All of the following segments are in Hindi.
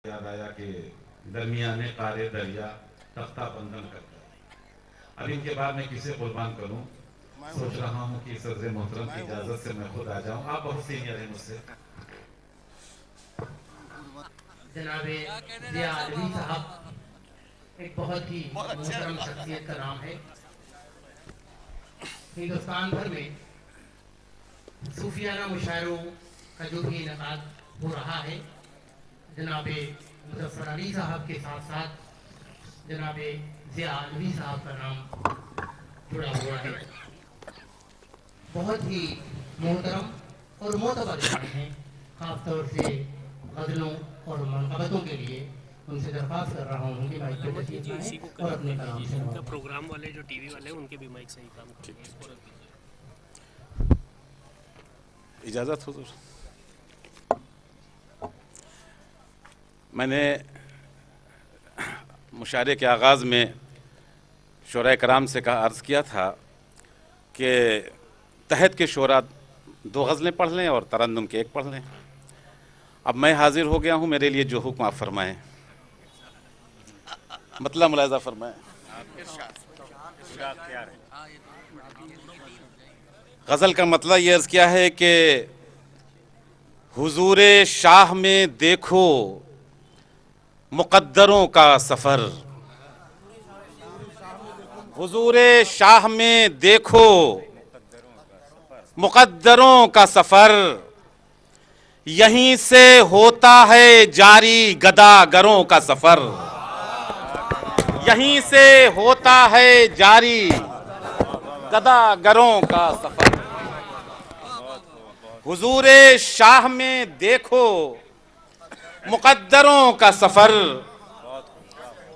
याद आया कि दरमियाने कार्य दरिया तख्ता बंधन करता है। अब इनके बाद मैं किसे कुर्बान करूं, सोच रहा हूं कि सदर मोहतरम की इजाजत से मैं खुद आ जाऊं। आप बहुत सीनियर हैं मुझसे। जनाबे जिया आलवी साहब एक बहुत ही मोहतरम शख्सियत का नाम है। हिंदुस्तान भर में सूफियाना मुशायरों का जो भी इनकाद हो रहा है, जनाबे मुज़फ़्फ़र अली साहब के साथ साथ जनाबे जिया आलवी साहब का नाम जुड़ा हुआ है। बहुत ही मोहतरम और मोतबर इंसान हैं। ख़ास तौर से गज़लों और मनक़बतों के लिए उनसे दरख्वास्त कर रहा हूँ कि माइक पे तशरीफ़ लाएं और अपने कलाम से प्रोग्राम वाले जो टीवी वाले हैं उनके भी माइक सही काम करते हैं। इजाज़त हो तो मैंने मुशायरे के आगाज़ में शोरा कराम से कहा अर्ज़ किया था कि तहत के शोरा 2 गज़लें पढ़ लें और तरन्नुम के 1 पढ़ लें। अब मैं हाजिर हो गया हूँ, मेरे लिए जो हुक्म आप फरमाएं, मतलब मुलाज़ा फरमाएं। गज़ल का मतलब ये अर्ज़ किया है कि हुजूरे शाह में देखो मुक़द्दरों का सफ़र, हुजूरे शाह में देखो मुक़द्दरों का सफ़र, यहीं से होता है जारी गदागरों का सफ़र, यहीं से होता है जारी गदागरों का सफ़र। हुजूरे शाह में देखो मुक़द्दरों का सफ़र,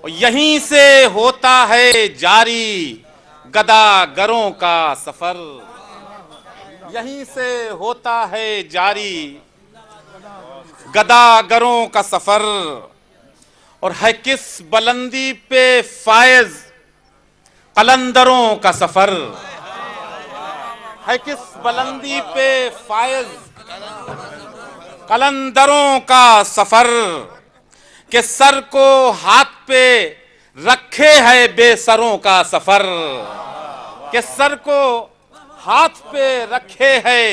यहीं से होता है जारी गदागरों का सफ़र, यहीं से होता है जारी गदागरों का सफ़र। और है किस बुलंदी पे फायज़ कलंदरों का सफ़र, है किस बुलंदी पे फायज़ कलंदरों का सफ़र, के सर को हाथ पे रखे है बेसरों का सफ़र, के सर को हाथ पे रखे है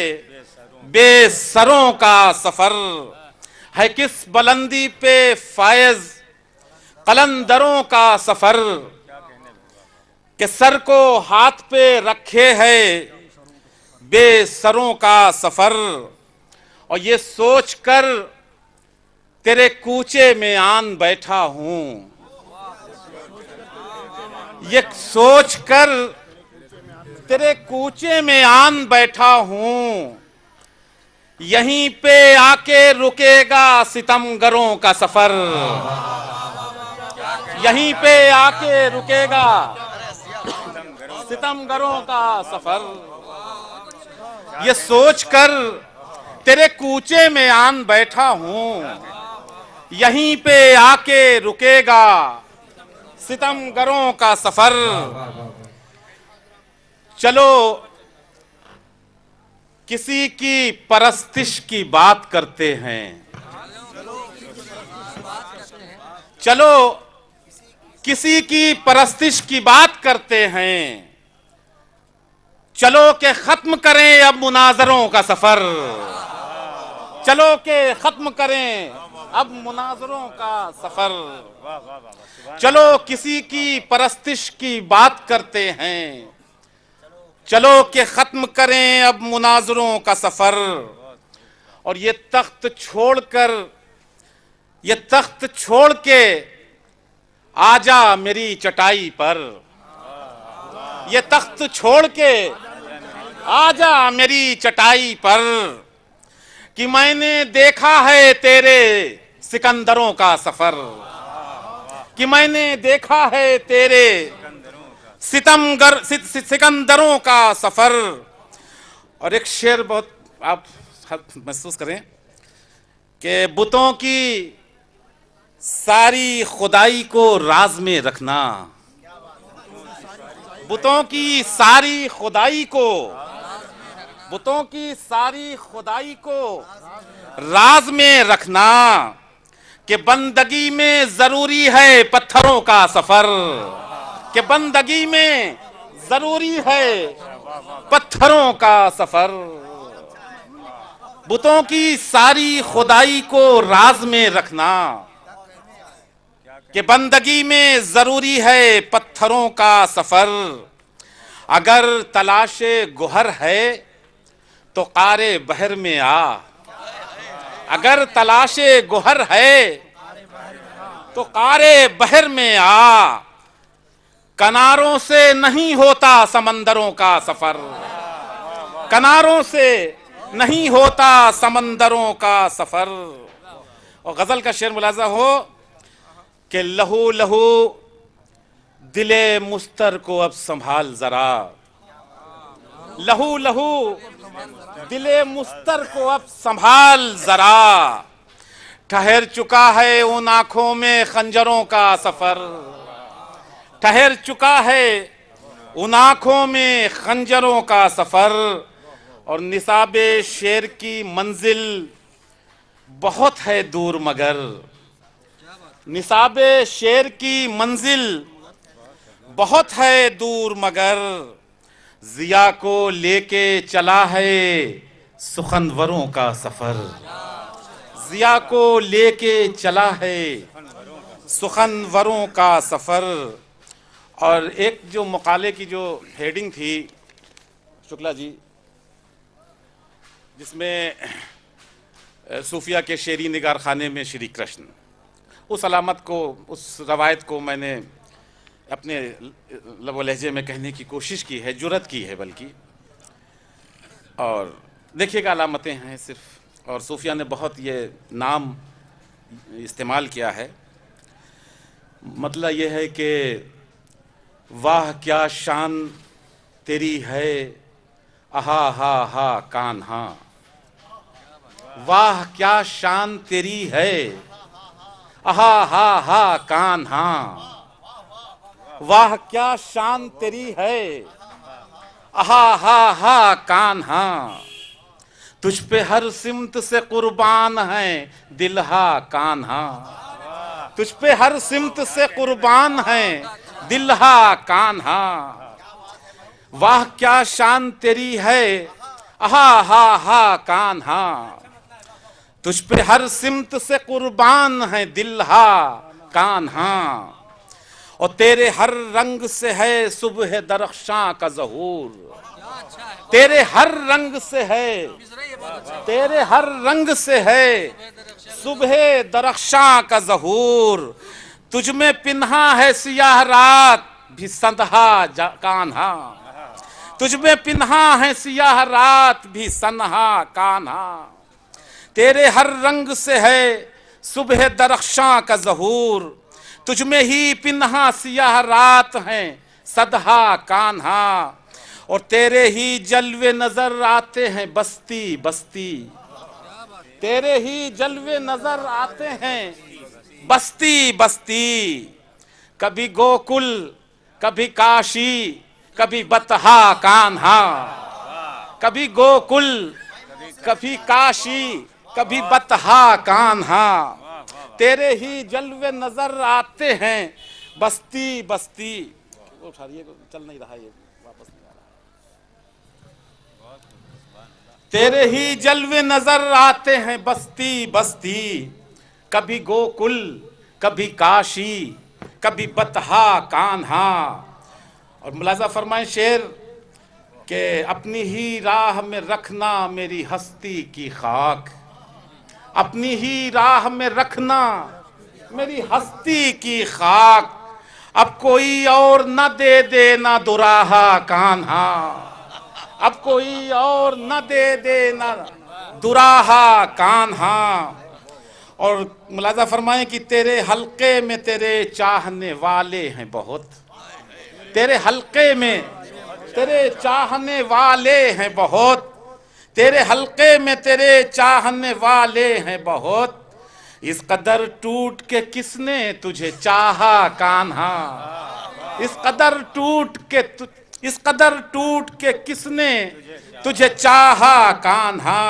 बेसरों का सफ़र। है किस बुलंदी पे फायज़ कलंदरों का सफ़र, के सर को हाथ पे रखे है बेसरों का सफ़र। और ये सोचकर तेरे कूचे में आन बैठा हूँ, ये सोचकर तेरे कूचे में आन बैठा हूँ, यहीं पे आके रुकेगा सितमगरों का सफ़र, यहीं पे आके रुकेगा सितमगरों का सफ़र। ये सोचकर तेरे कूचे में आन बैठा हूँ, यहीं पे आके रुकेगा सितमगरों का सफ़र। चलो किसी की परस्तिश की बात करते हैं, चलो किसी की परस्तिश की बात करते हैं, चलो के ख़त्म करें अब मुनाजरों का सफ़र, चलो के ख़त्म करें अब मुनाजरों का सफ़र। चलो किसी की परस्तिश की बात करते हैं, चलो के ख़त्म करें अब मुनाजरों का सफ़र। और ये तख्त छोड़कर, ये तख्त छोड़ के आजा मेरी चटाई पर, ये तख्त छोड़ के आजा मेरी चटाई पर, कि मैंने देखा है तेरे सिकंदरों का सफ़र, कि मैंने देखा है तेरे सिकंदरों का सफ़र। और एक शेर बहुत आप महसूस करें कि बुतों की सारी खुदाई को राज में रखना, बुतों की सारी खुदाई को, बुतों की सारी खुदाई को राज में रखना, कि बंदगी में जरूरी है पत्थरों का सफर, कि बंदगी में जरूरी है पत्थरों का सफर। बुतों की सारी खुदाई को राज में रखना, कि बंदगी में जरूरी है पत्थरों का सफर। अगर तलाशे गुहर है तो कारे बहर में आ, अगर तलाशे गुहर है तो कारे बहर में आ। किनारों से नहीं होता समंदरों का सफर, किनारों से नहीं होता समंदरों का सफर। और गजल का शेर मुलाजा हो कि लहू लहू दिले मुस्तर को अब संभाल जरा, लहू लहू दिले मुस्तर को अब संभाल जरा। ठहर चुका है उन आंखों में खंजरों का सफर, ठहर चुका है उन आंखों में खंजरों का सफर। और निसाबे शेर की मंजिल बहुत है दूर मगर, निसाबे शेर की मंजिल बहुत है दूर मगर। जिया को लेके चला है सुखनवरों का सफर, जिया को लेके चला है सुखनवरों का सफर। और एक जो मकाले की जो हेडिंग थी शुक्ला जी, जिसमें सूफिया के शेरी निगार खाने में श्री कृष्ण, उस अलामत को, उस रवायत को मैंने अपने लबो लहजे में कहने की कोशिश की है, जुर्रत की है बल्कि। और देखिएगा अलामतें हैं सिर्फ, और सूफिया ने बहुत ये नाम इस्तेमाल किया है। मतलब ये है कि वाह क्या शान तेरी है आहा हा हा कान्हा, वाह क्या शान तेरी है आहा हा हा कान्हा, वाह क्या शान तेरी है आहा हा हा कान्हा। तुझ पे हर सिमत से कुर्बान है दिलहा कान्हा, तुझ पे हर सिमत से कुर्बान है दिलहा कान्हा। वाह क्या शान तेरी है आहा हा हा कान्हा, तुझ पे हर सिमत से कुर्बान है दिलहा कान्हा। और तेरे हर रंग से है सुबह दरख्शां का ज़हूर, तेरे हर रंग से है, तेरे हर रंग से है सुबह दरख्शां का ज़हूर। तुझ में पिन्हा है सियाह रात भी संधा कान्हा, तुझ में पिन्हा है सियाह रात भी सन्हा कान्हा। तेरे हर रंग से है सुबह दरख्शां का ज़हूर, तुझ में ही पिन्हा सियाह रात हैं सदहा कान्हा। और तेरे ही जलवे नजर आते हैं बस्ती बस्ती, तेरे ही जलवे नजर आते हैं बस्ती बस्ती। कभी गोकुल कभी काशी कभी बतहा कान्हा, कभी गोकुल कभी काशी कभी बतहा कान्हा। तेरे ही जलवे नजर आते हैं बस्ती बस्ती। उठा रही है, चल नहीं रहा, ये वापस नहीं आ रहा। तेरे ही जलवे नजर आते हैं बस्ती बस्ती। कभी गोकुल कभी काशी कभी बतहा कान्हा। और मुलाजा फरमाए शेर कि अपनी ही राह में रखना मेरी हस्ती की खाक, अपनी ही राह में रखना मेरी हस्ती की खाक। अब कोई और न दे देना दुराहा कान्हा, अब कोई और न दे देना दुराहा कान्हा। और मुलाजा फरमाए कि तेरे हल्के में तेरे चाहने वाले हैं बहुत, तेरे हल्के में तेरे चाहने वाले हैं बहुत, तेरे हल्के में तेरे चाहने वाले हैं बहुत। इस कदर टूट के किसने तुझे चाहा कान्हा, इस कदर टूट के इस कदर टूट के किसने तुझे चाहा कान्हा।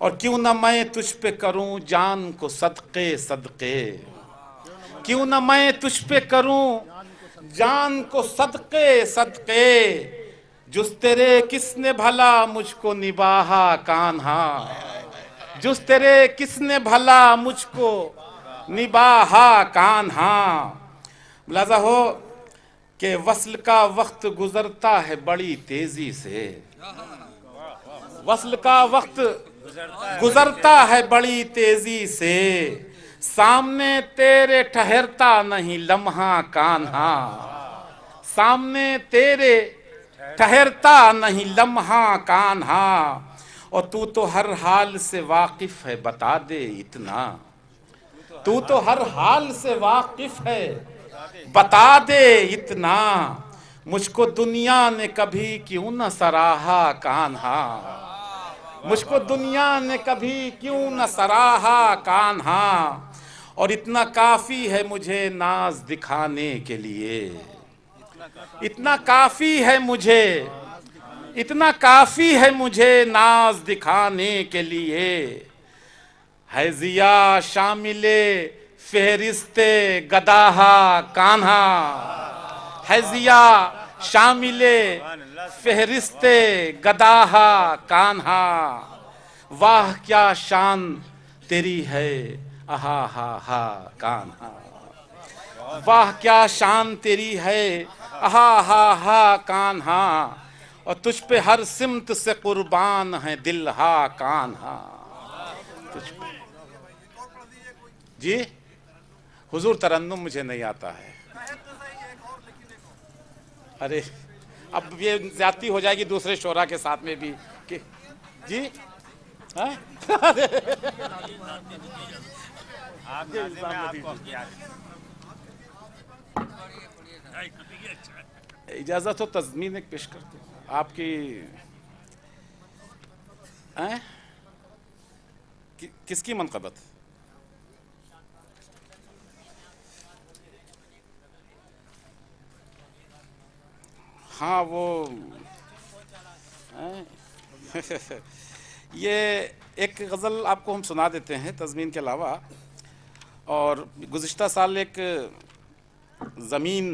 और क्यों न मैं तुझ पे करूं जान को सदके सदके, क्यों न मैं तुझ पे करूं जान को सदके सदके, जुस तेरे किसने भला मुझको निभाहा कान्हा, जुस तेरे किसने भला मुझको निभाहा कान्हा। मुलाजा हो कि वस्ल का वक्त गुजरता है बड़ी तेजी से, वस्ल का वक्त गुजरता है बड़ी तेजी से, सामने तेरे ठहरता नहीं लम्हा कान्हा, सामने तेरे ठहरता नहीं लम्हा कान्हा। और तू तो हर हाल से वाकिफ है बता दे इतना, तू तो हर हाल से वाकिफ है बता दे इतना, मुझको दुनिया ने कभी क्यों न सराहा कान्हा, मुझको दुनिया ने कभी क्यों न सराहा कान्हा। और इतना काफी है मुझे नाज दिखाने के लिए, इतना काफी है मुझे, इतना काफी है मुझे नाज दिखाने के लिए। है जिया शामिले फेरिस्ते गदाहा कान्हा, है जिया शामिले फेरिस्ते गदाहा कान्हा। वाह क्या शान तेरी है आहा हा हा कान्हा, वाह क्या शान तेरी है आहा हा हा कान्हा। और तुझ पे हर सिमत से कुर्बान है दिल हा कान्हा, तुझ पे। जी हुजूर तरन्नुम मुझे नहीं आता है। अरे अब ये ज्यादती हो जाएगी दूसरे शोरा के साथ में भी कि जी हाँ? इजाजत हो तज़मीन एक पेश करते आपकी किसकी मनक़बत? हाँ वो ये एक गज़ल आपको हम सुना देते हैं तज़मीन के अलावा। और गुज़िश्ता साल एक ज़मीन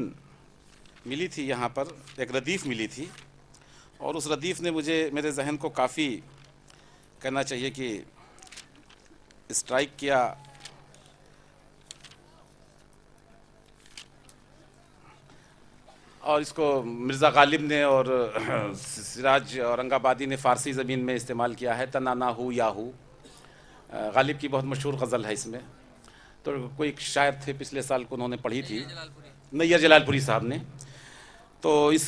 मिली थी यहाँ पर, एक रदीफ़ मिली थी, और उस रदीफ़ ने मुझे मेरे जहन को काफ़ी कहना चाहिए कि स्ट्राइक किया। और इसको मिर्ज़ा गालिब ने और सिराज औरंगाबादी ने फ़ारसी ज़मीन में इस्तेमाल किया है। तनाना हो या हो गालिब की बहुत मशहूर गज़ल है। इसमें तो कोई शायर थे पिछले साल को उन्होंने पढ़ी थी, नैयर जलालपुरी साहब ने। तो इस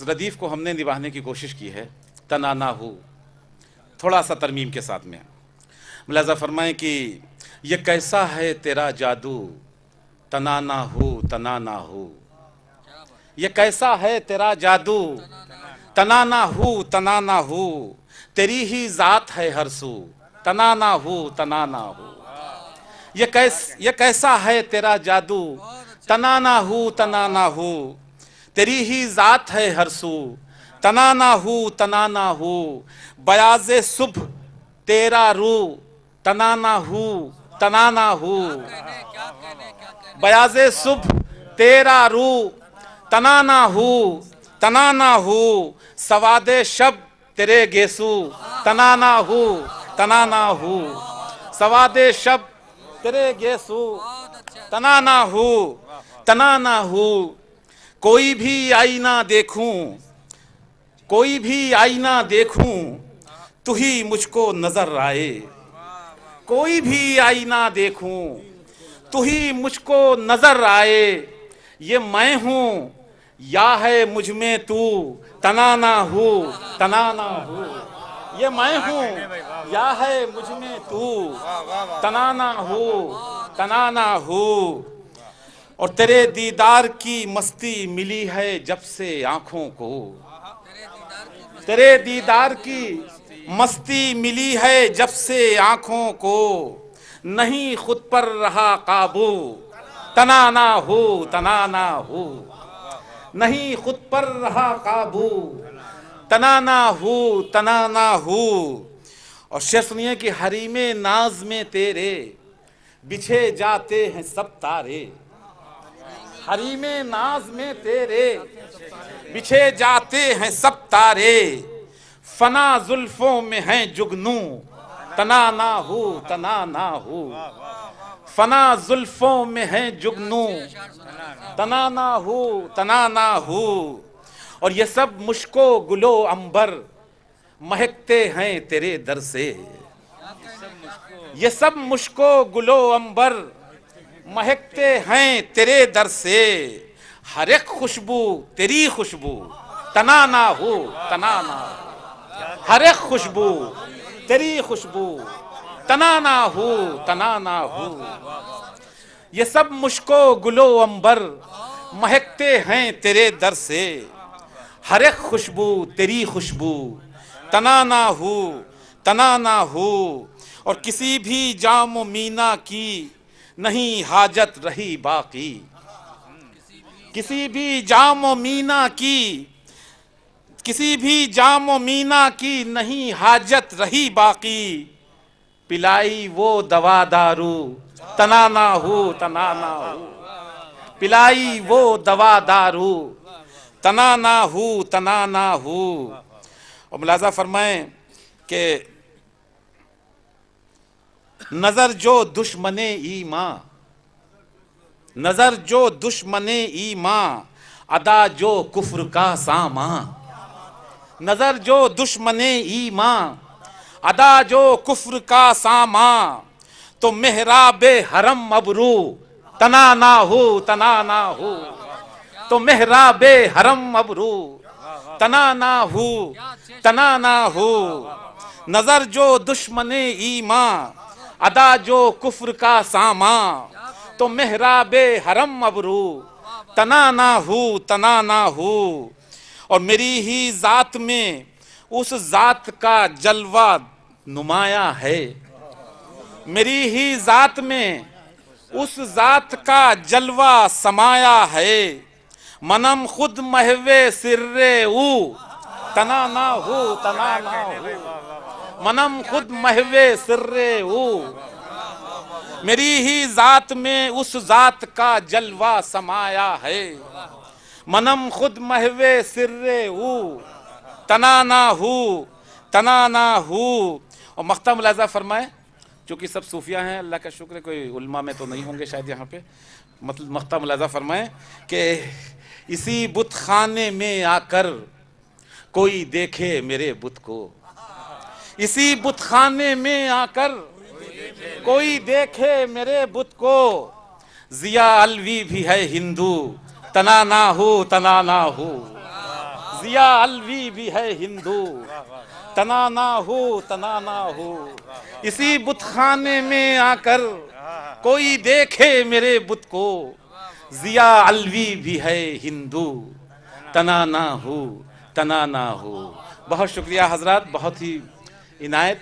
रदीफ़ को हमने निभाने की कोशिश की है, तनाना हो, थोड़ा सा तरमीम के साथ में। मुलाज़ा फरमाएं कि ये कैसा है तेरा जादू तनाना हो तनाना हो, ये कैसा है तेरा जादू तनाना हो तनाना हो, तेरी ही ज़ात है हर सू तनाना हो तनाना हो। ये कैसा है तेरा जादू तनाना हो तनाना हो, तेरी ही ज़ात है हर सू तनाना हो तनाना हो। बयाज़े सुबह तेरा रू तनाना हो तनाना हो, बयाज़े सुबह तेरा रू तनाना हो तनाना हो। सवादे शब तेरे गेसू तनाना हो तनाना हो, सवादे शब तेरे गेसू तनाना हो तनाना हो। कोई भी आईना देखूं, कोई भी आईना देखूं, तू ही मुझको नजर आए, कोई भी आईना देखूं, तू ही मुझको नजर आए। ये मैं हूँ या है मुझ में तू तनाना हो तनाना हो, ये मैं हूँ या है मुझ में तू तनाना हो तनाना हो। और तेरे दीदार की मस्ती मिली है जब से आँखों को, तेरे दीदार की मस्ती मिली है जब से आँखों को, नहीं खुद पर रहा काबू तनाना हो तनाना हो, नहीं खुद पर रहा काबू तनाना हो तनाना हो। और शेर सुनिए कि हरीमे नाज में तेरे बिछे जाते हैं सब तारे, हरीमे नाज में तेरे बिछे जाते हैं सब तारे, फना जुल्फों में हैं जुगनू तना ना हो तना ना हो, फना जुल्फों में हैं जुगनू तना ना हो तना ना हो। और ये सब मुश्को गुलो अंबर महकते हैं तेरे दर से, ये सब मुश्को गुलो अंबर महकते हैं तेरे दर से, हर एक खुशबू तेरी खुशबू तना ना हो तना ना हो, हर एक खुशबू तेरी खुशबू तना ना हो तना ना हो। ये सब मुश्को गुलो अंबर महकते हैं तेरे दर से, हर एक खुशबू तेरी खुशबू तना ना हो तना ना हो। और किसी भी जाम मीना की नहीं हाजत रही बाकी, किसी भी जाम मीना की, किसी भी जाम मीना की नहीं हाजत रही बाकी, पिलाई वो दवा दारू तना ना हो तना ना हो, पिलाई वो दवा दारू तना ना हो तना ना हो। और मुलाजा फरमाएं कि नजर जो दुश्मने ईमां, नजर जो दुश्मने ईमां, अदा जो कुफ्र का सामा, नजर जो दुश्मने ईमां, अदा जो कुफ्र का सामा, तो मेहराबे हरम अबरू तना ना हो तना ना हो, तो मेहराबे हरम अबरू तना ना हो तना ना हो। नजर जो दुश्मने ईमां, अदा जो कुफ्र का सामा, तो मेहराबे हरम अबरू तना ना हो तना ना हो। और मेरी ही जात में उस जात का जलवा नुमाया है, मेरी ही जात में उस जात का जलवा समाया है, मनम खुद महवे सिर्रे ऊ तना ना हो तना ना हो, मनम खुद महवे सिर्रे ऊ। मेरी ही जात में उस जात का जलवा समाया है, मनम खुद महवे सिर्रे ऊ तना ना हो तना ना हो। और मख्ता मुलाजा फरमाए, चूँकि सब सूफिया हैं, अल्लाह का शुक्र है कोई उल्मा में तो नहीं होंगे शायद यहाँ पे, मतलब मख्ता मुलाजा फरमाए कि इसी बुत खाने में आकर कोई देखे मेरे बुत को, इसी बुत खाने में आकर कोई देखे मेरे बुत को, जिया अलवी भी है हिंदू तना ना हो तना ना हो, जिया अलवी भी है हिंदू तना ना हो तना ना हो। इसी बुत खाने में आकर कोई देखे मेरे बुत को, जिया अलवी भी है हिंदू तना ना हो तना ना हो। बहुत शुक्रिया हजरात, बहुत ही इनायत।